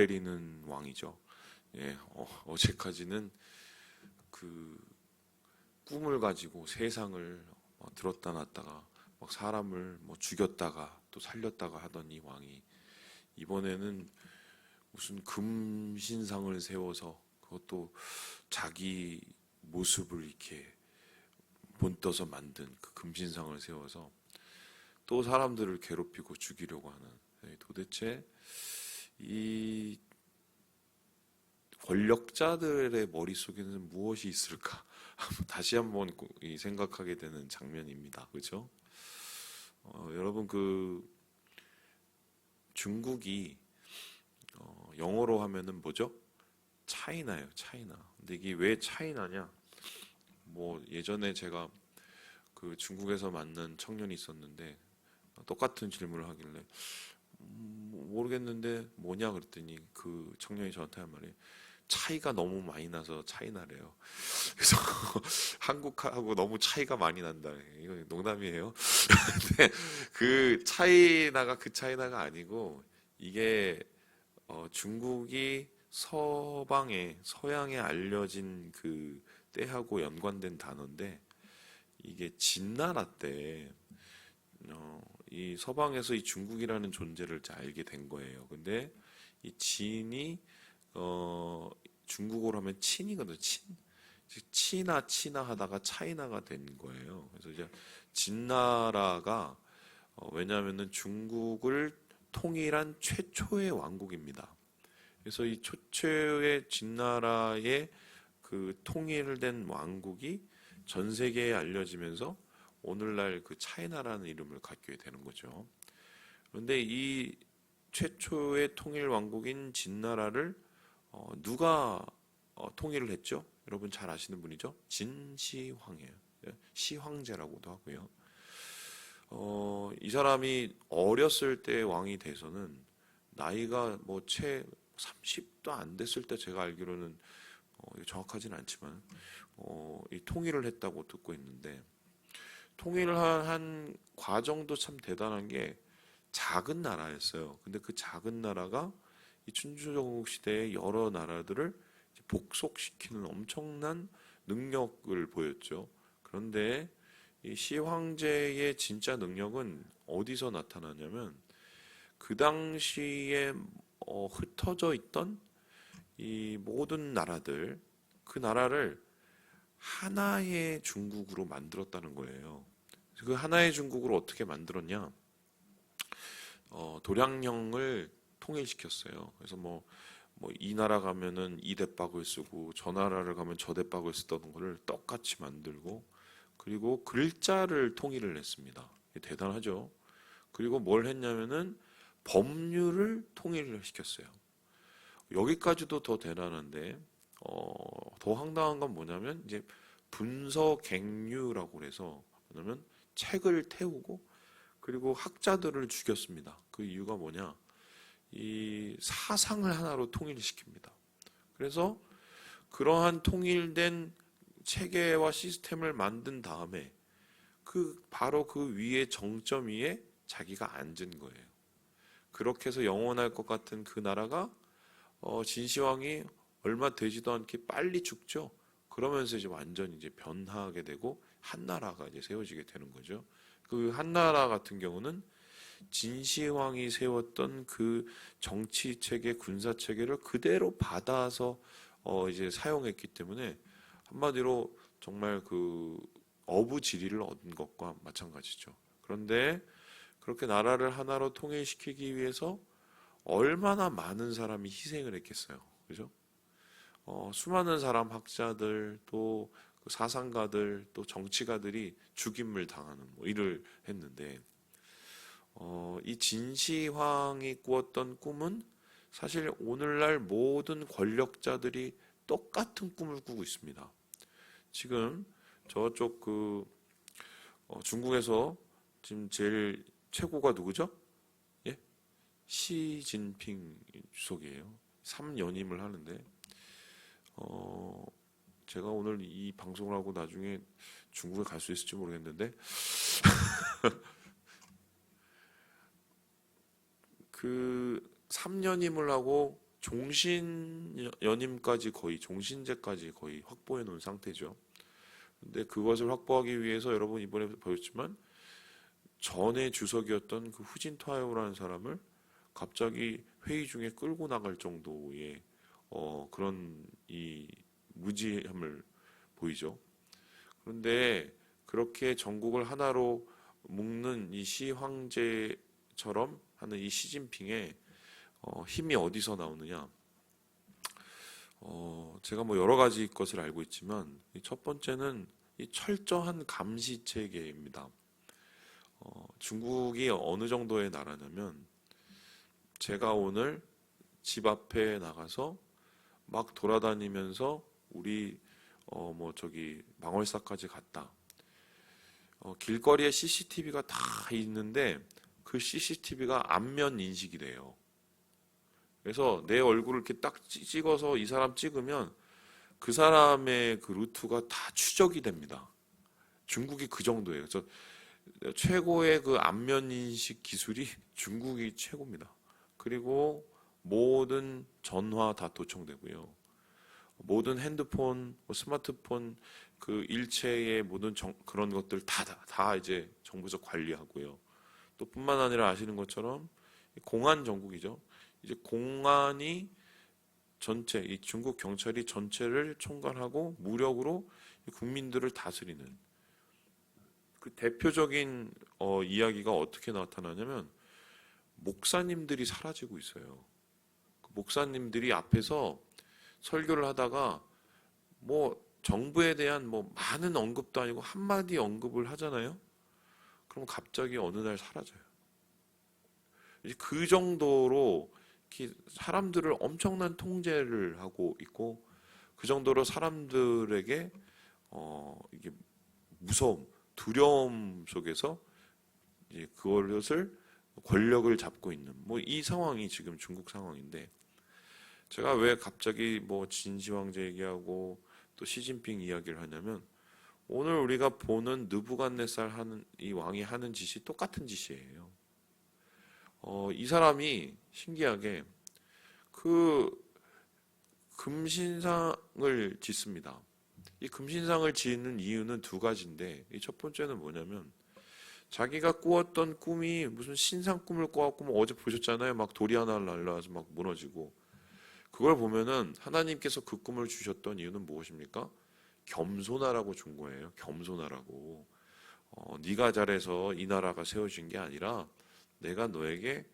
때리는 왕이죠. 예, 어제까지는 그 꿈을 가지고 세상을 들었다 놨다가 막 사람을 죽였다가 또 살렸다가 하던 이 왕이 이번에는 무슨 금신상을 세워서 그것도 자기 모습을 이렇게 본떠서 만든 그 금신상을 세워서 또 사람들을 괴롭히고 죽이려고 하는, 도대체 이 권력자들의 머릿속에는 무엇이 있을까? 다시 한번 생각하게 되는 장면입니다. 그렇죠? 여러분, 그 중국이 영어로 하면은 뭐죠? 차이나예요, 차이나. 근데 이게 왜 차이나냐? 예전에 제가 그 중국에서 만난 청년이 있었는데 똑같은 질문을 하길래 모르겠는데 뭐냐 그랬더니 그 청년이 저한테 한 말이 차이가 너무 많이 나서 차이나래요. 그래서 한국하고 너무 차이가 많이 난다. 이거 농담이에요. 근데 그 차이나가 그 차이나가 아니고 이게 중국이 서양에 알려진 그 때하고 연관된 단어인데 이게 진나라 때 이 서방에서 이 중국이라는 존재를 잘 알게 된 거예요. 근데 이 진이 중국어로 하면 친이거든요. 치나 하다가 차이나가 된 거예요. 그래서 이제 진나라가 왜냐하면은 중국을 통일한 최초의 왕국입니다. 그래서 이 최초의 진나라의 그 통일된 왕국이 전 세계에 알려지면서 오늘날 그 차이나라는 이름을 갖게 되는 거죠. 그런데 이 최초의 통일 왕국인 진나라를 누가 통일을 했죠? 여러분 잘 아시는 분이죠? 진시황이에요. 시황제라고도 하고요. 이 사람이 어렸을 때 왕이 돼서는 나이가 채 30도 안 됐을 때 제가 알기로는 정확하진 않지만 이 통일을 했다고 듣고 있는데 통일을 한 과정도 참 대단한 게 작은 나라였어요. 근데 그 작은 나라가 이 춘추전국 시대의 여러 나라들을 복속시키는 엄청난 능력을 보였죠. 그런데 이 시황제의 진짜 능력은 어디서 나타나냐면 그 당시에 흩어져 있던 이 모든 나라들, 그 나라를 하나의 중국으로 만들었다는 거예요. 그 하나의 중국으로 어떻게 만들었냐? 도량령을 통일시켰어요. 그래서 이 나라 가면은 이 대박을 쓰고 저 나라를 가면 저 대박을 쓰던 거를 똑같이 만들고 그리고 글자를 통일을 했습니다. 대단하죠. 그리고 뭘 했냐면은 법률을 통일을 시켰어요. 여기까지도 더 대단한데 더 황당한 건 뭐냐면 이제 분서갱유라고 해서 뭐냐면 책을 태우고 그리고 학자들을 죽였습니다. 그 이유가 뭐냐? 이 사상을 하나로 통일시킵니다. 그래서 그러한 통일된 체계와 시스템을 만든 다음에 바로 그 위에 정점 위에 자기가 앉은 거예요. 그렇게 해서 영원할 것 같은 그 나라가 진시황이 얼마 되지도 않게 빨리 죽죠. 그러면서 이제 완전히 이제 변화하게 되고 한나라가 이제 세워지게 되는 거죠. 그 한나라 같은 경우는 진시황이 세웠던 그 정치 체계, 군사 체계를 그대로 받아서 이제 사용했기 때문에 한마디로 정말 그 어부지리를 얻은 것과 마찬가지죠. 그런데 그렇게 나라를 하나로 통일시키기 위해서 얼마나 많은 사람이 희생을 했겠어요. 그죠? 수많은 사람, 학자들, 또 그 사상가들, 또 정치가들이 죽임을 당하는 일을 했는데, 이 진시황이 꾸었던 꿈은 사실 오늘날 모든 권력자들이 똑같은 꿈을 꾸고 있습니다. 지금 저쪽 중국에서 지금 제일 최고가 누구죠? 예? 시진핑 주석이에요. 3연임을 하는데 제가 오늘 이 방송을 하고 나중에 중국에 갈 수 있을지 모르겠는데 그 3연임을 하고 종신연임까지 거의 종신제까지 거의 확보해 놓은 상태죠. 근데 그것을 확보하기 위해서 여러분 이번에 보였지만 전에 주석이었던 그 후진타오라는 사람을 갑자기 회의 중에 끌고 나갈 정도의 그런 이 무지함을 보이죠. 그런데 그렇게 전국을 하나로 묶는 이 시황제처럼 하는 이 시진핑의 힘이 어디서 나오느냐? 제가 뭐 여러 가지 것을 알고 있지만 첫 번째는 이 철저한 감시 체계입니다. 중국이 어느 정도의 나라냐면 제가 오늘 집 앞에 나가서 막 돌아다니면서 우리 뭐 저기 망월사까지 갔다. 길거리에 CCTV가 다 있는데 그 CCTV가 안면 인식이 돼요. 그래서 내 얼굴을 이렇게 딱 찍어서 이 사람 찍으면 그 사람의 그 루트가 다 추적이 됩니다. 중국이 그 정도예요. 그래서 최고의 그 안면 인식 기술이 중국이 최고입니다. 그리고 모든 전화 다 도청되고요. 모든 핸드폰, 스마트폰 그 일체의 모든 그런 것들 다 이제 정부에서 관리하고요. 또 뿐만 아니라 아시는 것처럼 공안 정국이죠. 이제 공안이 전체, 이 중국 경찰이 전체를 총괄하고 무력으로 국민들을 다스리는 그 대표적인 이야기가 어떻게 나타나냐면 목사님들이 사라지고 있어요. 그 목사님들이 앞에서 설교를 하다가 뭐 정부에 대한 뭐 많은 언급도 아니고 한마디 언급을 하잖아요. 그럼 갑자기 어느 날 사라져요. 이제 그 정도로 사람들을 엄청난 통제를 하고 있고 그 정도로 사람들에게 이게 무서움, 두려움 속에서 이제 그것을 권력을 잡고 있는 뭐 이 상황이 지금 중국 상황인데 제가 왜 갑자기 뭐 진시황제 얘기하고 또 시진핑 이야기를 하냐면 오늘 우리가 보는 느부갓네살 하는 이 왕이 하는 짓이 똑같은 짓이에요. 이 사람이 신기하게 그 금신상을 짓습니다. 이 금신상을 짓는 이유는 두 가지인데 이 첫 번째는 뭐냐면 자기가 꾸었던 꿈이 무슨 신상 꿈을 꿔갖고 뭐 어제 보셨잖아요. 막 돌이 하나 날라와서 막 무너지고 그걸 보면은 하나님께서 그 꿈을 주셨던 이유는 무엇입니까? 겸손하라고 준 거예요. 겸손하라고. 네가 잘해서 이 나라가 세워진 게 아니라 내가 너에게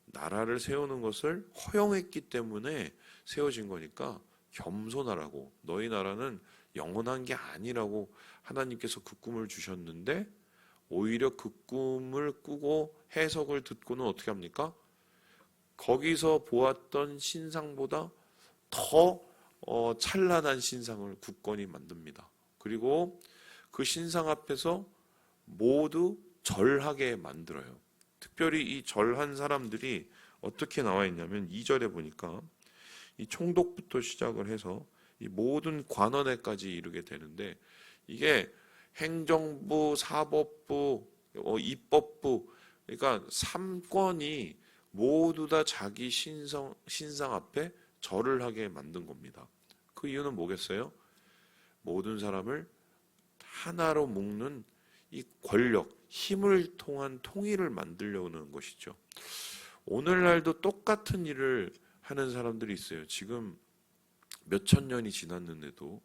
나라를 세우는 것을 허용했기 때문에 세워진 거니까 겸손하라고. 너희 나라는 영원한 게 아니라고 하나님께서 그 꿈을 주셨는데 오히려 그 꿈을 꾸고 해석을 듣고는 어떻게 합니까? 거기서 보았던 신상보다 더 찬란한 신상을 굳건히 만듭니다. 그리고 그 신상 앞에서 모두 절하게 만들어요. 특별히 이 절한 사람들이 어떻게 나와 있냐면 2절에 보니까 이 총독부터 시작을 해서 이 모든 관원에까지 이르게 되는데 이게 행정부, 사법부, 입법부 그러니까 3권이 모두 다 자기 신상 앞에 절을 하게 만든 겁니다. 그 이유는 뭐겠어요? 모든 사람을 하나로 묶는 이 권력, 힘을 통한 통일을 만들려는 것이죠. 오늘날도 똑같은 일을 하는 사람들이 있어요. 지금 몇천 년이 지났는데도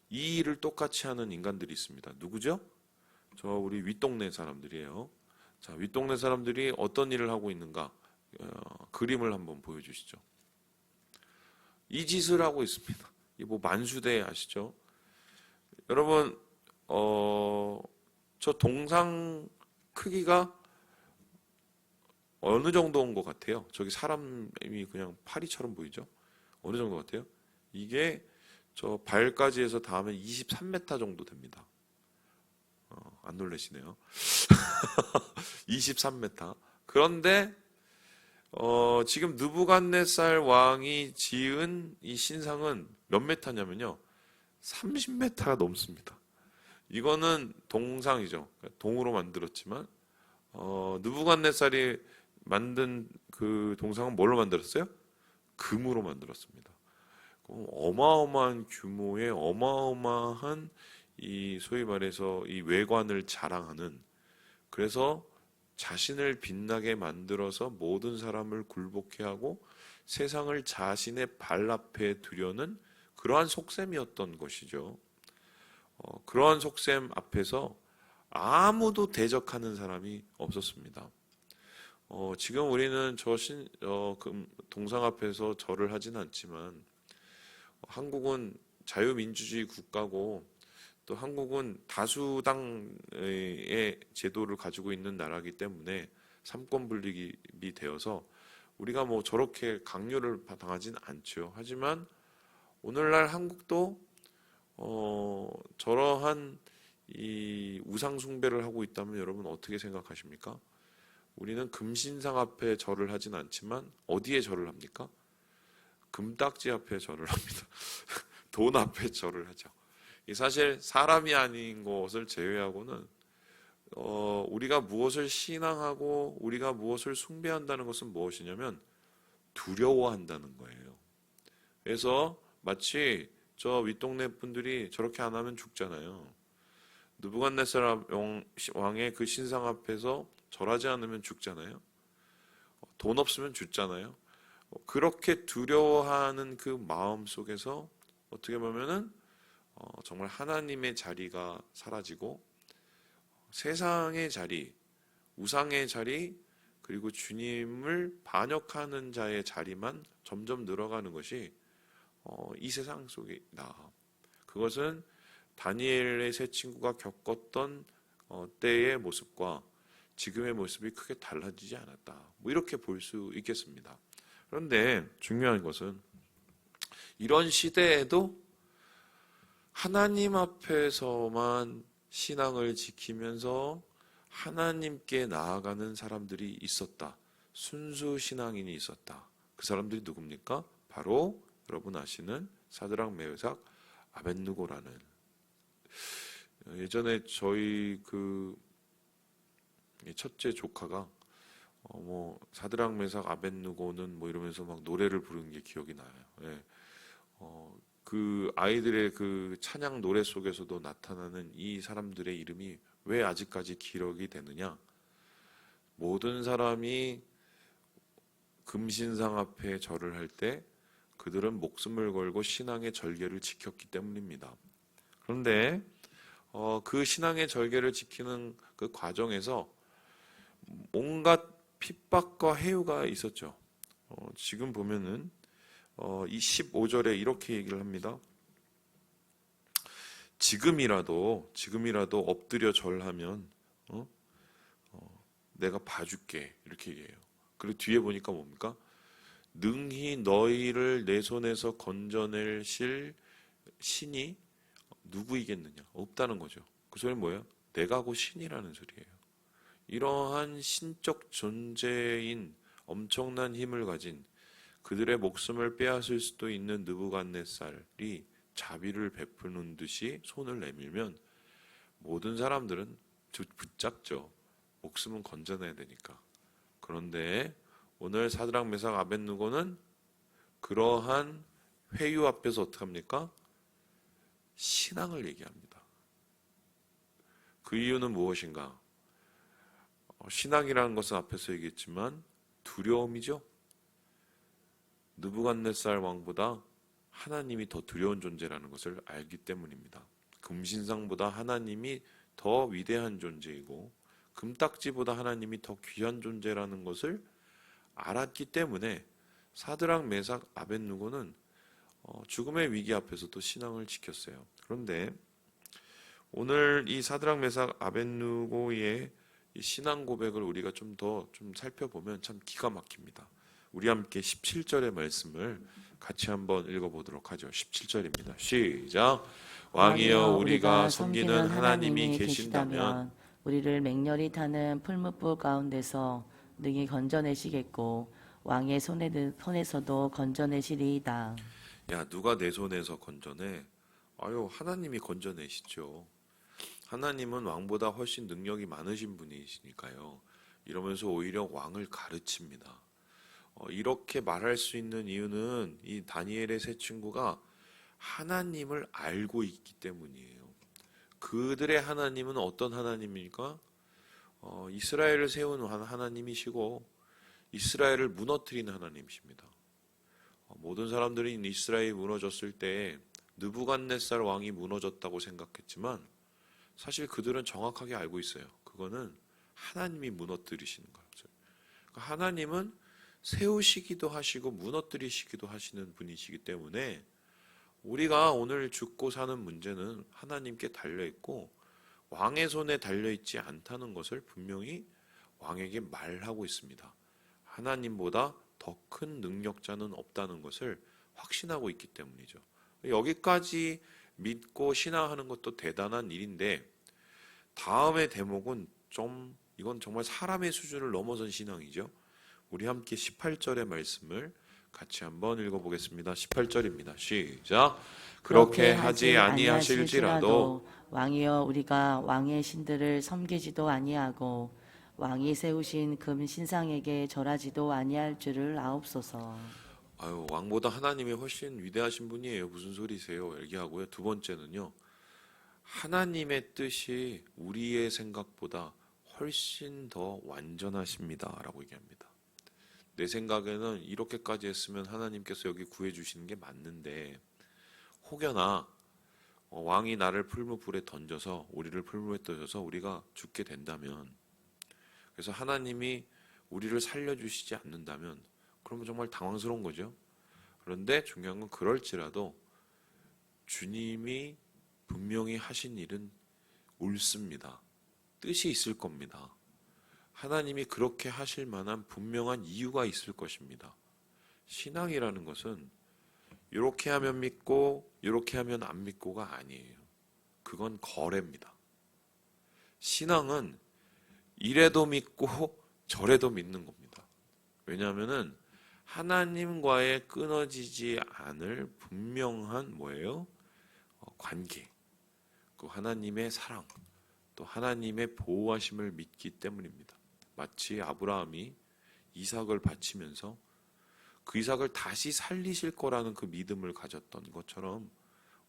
이 일을 똑같이 하는 인간들이 있습니다. 누구죠? 저 우리 윗동네 사람들이에요. 자, 윗동네 사람들이 어떤 일을 하고 있는가? 그림을 한번 보여주시죠. 이 짓을 하고 있습니다. 이 뭐 만수대 아시죠? 여러분, 저 동상 크기가 어느 정도인 것 같아요? 저기 사람이 그냥 파리처럼 보이죠? 어느 정도 같아요? 이게 저 발까지 해서 다 하면 23m 정도 됩니다. 안 놀라시네요. 23m. 그런데 지금 느부갓네살 왕이 지은 이 신상은 몇 메타냐면요. 30m가 넘습니다. 이거는 동상이죠. 동으로 만들었지만 느부갓네살이 만든 그 동상은 뭘로 만들었어요? 금으로 만들었습니다. 어마어마한 규모의 어마어마한 이 소위 말해서 이 외관을 자랑하는, 그래서 자신을 빛나게 만들어서 모든 사람을 굴복케 하고 세상을 자신의 발 앞에 두려는 그러한 속셈이었던 것이죠. 그러한 속셈 앞에서 아무도 대적하는 사람이 없었습니다. 지금 우리는 동상 앞에서 절을 하진 않지만, 한국은 자유민주주의 국가고 또 한국은 다수당의 제도를 가지고 있는 나라이기 때문에 삼권 분립이 되어서 우리가 뭐 저렇게 강요를 당하진 않죠. 하지만 오늘날 한국도 저러한 이 우상 숭배를 하고 있다면 여러분 어떻게 생각하십니까? 우리는 금신상 앞에 절을 하진 않지만 어디에 절을 합니까? 금딱지 앞에 절을 합니다. 돈 앞에 절을 하죠. 사실 사람이 아닌 것을 제외하고는 우리가 무엇을 신앙하고 우리가 무엇을 숭배한다는 것은 무엇이냐면 두려워한다는 거예요. 그래서 마치 저 윗동네 분들이 저렇게 안 하면 죽잖아요. 느부갓네살 왕의 그 신상 앞에서 절하지 않으면 죽잖아요. 돈 없으면 죽잖아요. 그렇게 두려워하는 그 마음 속에서 어떻게 보면은 정말 하나님의 자리가 사라지고 세상의 자리, 우상의 자리, 그리고 주님을 반역하는 자의 자리만 점점 늘어가는 것이 이 세상 속이다. 그것은 다니엘의 세 친구가 겪었던 때의 모습과 지금의 모습이 크게 달라지지 않았다. 뭐 이렇게 볼 수 있겠습니다. 그런데 중요한 것은 이런 시대에도 하나님 앞에서만 신앙을 지키면서 하나님께 나아가는 사람들이 있었다. 순수 신앙인이 있었다. 그 사람들이 누굽니까? 바로 여러분 아시는 사드락 메삭 아벳느고라는, 예전에 저희 그 첫째 조카가 사드락 메삭 아벳느고는 뭐 이러면서 막 노래를 부르는 게 기억이 나요. 예. 그 아이들의 그 찬양 노래 속에서도 나타나는 이 사람들의 이름이 왜 아직까지 기록이 되느냐? 모든 사람이 금신상 앞에 절을 할 때 그들은 목숨을 걸고 신앙의 절개를 지켰기 때문입니다. 그런데 그 신앙의 절개를 지키는 그 과정에서 온갖 핍박과 해유가 있었죠. 지금 보면은 이 15절에 이렇게 얘기를 합니다. 지금이라도 엎드려 절하면 내가 봐줄게, 이렇게 얘기해요. 그리고 뒤에 보니까 뭡니까? 능히 너희를 내 손에서 건져낼 신이 누구이겠느냐? 없다는 거죠. 그 소리는 뭐예요? 내가 곧 신이라는 소리예요. 이러한 신적 존재인 엄청난 힘을 가진 그들의 목숨을 빼앗을 수도 있는 느부갓네살이 자비를 베푸는 듯이 손을 내밀면 모든 사람들은 붙잡죠. 목숨은 건져내야 되니까. 그런데 오늘 사드락 메삭 아벳느고는 그러한 회유 앞에서 어떻게 합니까? 신앙을 얘기합니다. 그 이유는 무엇인가? 신앙이라는 것은 앞에서 얘기했지만 두려움이죠. 느부갓네살 왕보다 하나님이 더 두려운 존재라는 것을 알기 때문입니다. 금신상보다 하나님이 더 위대한 존재이고 금딱지보다 하나님이 더 귀한 존재라는 것을 알았기 때문에 사드락 메삭 아벳느고는 죽음의 위기 앞에서도 신앙을 지켰어요. 그런데 오늘 이 사드락 메삭 아벳느고의 이 신앙 고백을 우리가 좀 더 살펴보면 참 기가 막힙니다. 우리 함께 17절의 말씀을 같이 한번 읽어보도록 하죠. 17절입니다. 시작. 왕이여 우리가 섬기는 하나님이 계신다면 우리를 맹렬히 타는 풀무불 가운데서 능히 건져내시겠고 왕의 손에서도 건져내시리이다. 야, 누가 내 손에서 건져내? 아유, 하나님이 건져내시죠. 하나님은 왕보다 훨씬 능력이 많으신 분이시니까요. 이러면서 오히려 왕을 가르칩니다. 이렇게 말할 수 있는 이유는 이 다니엘의 세 친구가 하나님을 알고 있기 때문이에요. 그들의 하나님은 어떤 하나님입니까? 이스라엘을 세운 하나님이시고 이스라엘을 무너뜨린 하나님이십니다. 모든 사람들이 이스라엘이 무너졌을 때 느부갓네살 왕이 무너졌다고 생각했지만 사실 그들은 정확하게 알고 있어요. 그거는 하나님이 무너뜨리시는 거예요. 그러니까 하나님은 세우시기도 하시고 무너뜨리시기도 하시는 분이시기 때문에 우리가 오늘 죽고 사는 문제는 하나님께 달려있고 왕의 손에 달려있지 않다는 것을 분명히 왕에게 말하고 있습니다. 하나님보다 더 큰 능력자는 없다는 것을 확신하고 있기 때문이죠. 여기까지 믿고 신앙하는 것도 대단한 일인데 다음의 대목은 이건 정말 사람의 수준을 넘어선 신앙이죠. 우리 함께 18절의 말씀을 같이 한번 읽어보겠습니다. 18절입니다. 시작. 그렇게 하지 아니하실지라도 왕이여 우리가 왕의 신들을 섬기지도 아니하고 왕이 세우신 금 신상에게 절하지도 아니할 줄을 아옵소서. 왕보다 하나님이 훨씬 위대하신 분이에요. 무슨 소리세요? 얘기하고요. 두 번째는요. 하나님의 뜻이 우리의 생각보다 훨씬 더 완전하십니다. 라고 얘기합니다. 내 생각에는 이렇게까지 했으면 하나님께서 여기 구해주시는 게 맞는데 혹여나 왕이 나를 풀무불에 던져서 우리를 풀무에 던져서 우리가 죽게 된다면 그래서 하나님이 우리를 살려주시지 않는다면 그러면 정말 당황스러운 거죠. 그런데 중요한 건 그럴지라도 주님이 분명히 하신 일은 옳습니다. 뜻이 있을 겁니다. 하나님이 그렇게 하실 만한 분명한 이유가 있을 것입니다. 신앙이라는 것은 이렇게 하면 믿고 이렇게 하면 안 믿고가 아니에요. 그건 거래입니다. 신앙은 이래도 믿고 저래도 믿는 겁니다. 왜냐하면은 하나님과의 끊어지지 않을 분명한 관계, 그 하나님의 사랑, 또 하나님의 보호하심을 믿기 때문입니다. 마치 아브라함이 이삭을 바치면서 그 이삭을 다시 살리실 거라는 그 믿음을 가졌던 것처럼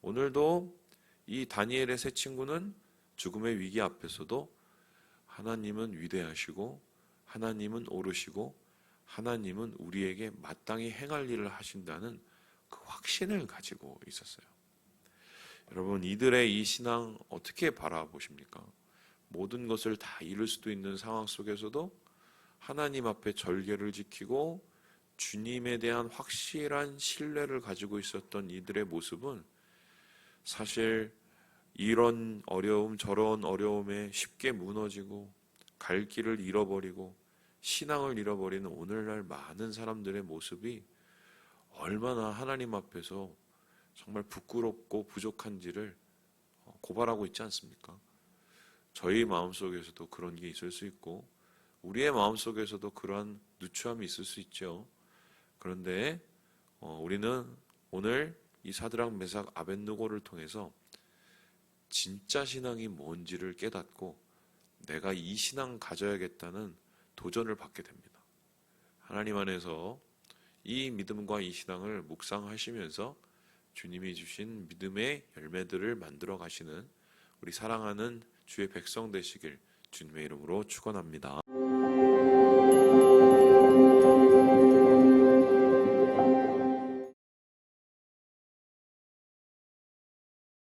오늘도 이 다니엘의 세 친구는 죽음의 위기 앞에서도 하나님은 위대하시고 하나님은 오르시고 하나님은 우리에게 마땅히 행할 일을 하신다는 그 확신을 가지고 있었어요. 여러분, 이들의 이 신앙 어떻게 바라보십니까? 모든 것을 다 잃을 수도 있는 상황 속에서도 하나님 앞에 절개를 지키고 주님에 대한 확실한 신뢰를 가지고 있었던 이들의 모습은 사실 이런 어려움 저런 어려움에 쉽게 무너지고 갈 길을 잃어버리고 신앙을 잃어버리는 오늘날 많은 사람들의 모습이 얼마나 하나님 앞에서 정말 부끄럽고 부족한지를 고발하고 있지 않습니까? 저희 마음속에서도 그런 게 있을 수 있고 우리의 마음속에서도 그러한 누추함이 있을 수 있죠. 그런데 우리는 오늘 이 사드락 메삭 아벳느고를 통해서 진짜 신앙이 뭔지를 깨닫고 내가 이 신앙 가져야겠다는 도전을 받게 됩니다. 하나님 안에서 이 믿음과 이 신앙을 묵상하시면서 주님이 주신 믿음의 열매들을 만들어 가시는 우리 사랑하는 주의 백성 되시길 주님의 이름으로 축원합니다.